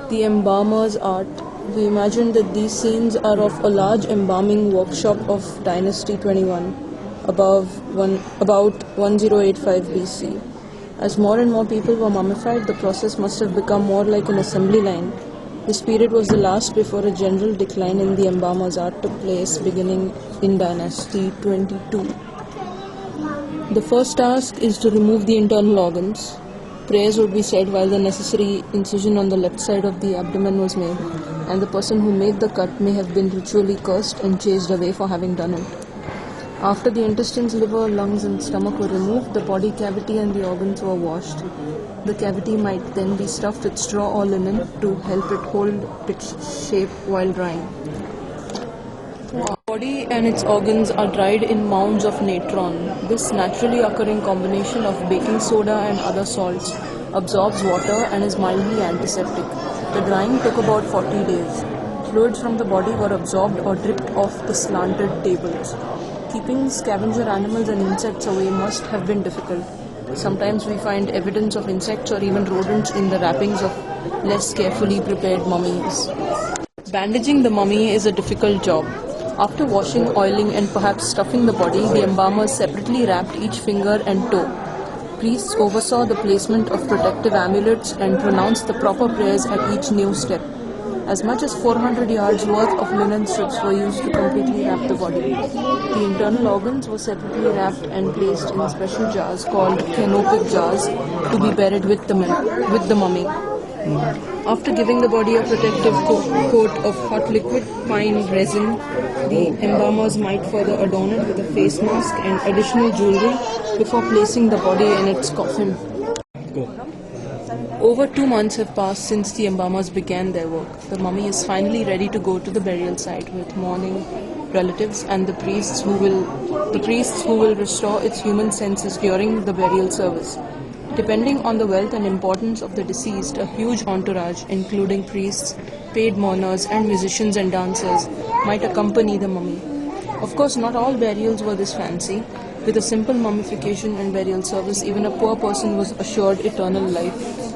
The embalmer's art. We imagine that these scenes are of a large embalming workshop of Dynasty 21, about 1085 BC. As more and more people were mummified, the process must have become more like an assembly line. This period was the last before a general decline in the embalmer's art took place, beginning in Dynasty 22. The first task is to remove the internal organs. Prayers would be said while the necessary incision on the left side of the abdomen was made, and the person who made the cut may have been ritually cursed and chased away for having done it. After the intestines, liver, lungs and stomach were removed, the body cavity and the organs were washed. The cavity might then be stuffed with straw or linen to help it hold its shape while drying. The body and its organs are dried in mounds of natron. This naturally occurring combination of baking soda and other salts absorbs water and is mildly antiseptic. The drying took about 40 days. Fluids from the body were absorbed or dripped off the slanted tables. Keeping scavenger animals and insects away must have been difficult. Sometimes we find evidence of insects or even rodents in the wrappings of less carefully prepared mummies. Bandaging the mummy is a difficult job. After washing, oiling and perhaps stuffing the body, the embalmers separately wrapped each finger and toe. Priests oversaw the placement of protective amulets and pronounced the proper prayers at each new step. As much as 400 yards worth of linen strips were used to completely wrap the body. The internal organs were separately wrapped and placed in special jars called canopic jars to be buried with the mummy. After giving the body a protective coat of hot liquid pine resin, the embalmers might further adorn it with a face mask and additional jewelry before placing the body in its coffin. Over 2 months have passed since the embalmers began their work. The mummy is finally ready to go to the burial site with mourning relatives and the priests who will restore its human senses during the burial service. Depending on the wealth and importance of the deceased, a huge entourage, including priests, paid mourners, and musicians and dancers, might accompany the mummy. Of course, not all burials were this fancy. With a simple mummification and burial service, even a poor person was assured eternal life.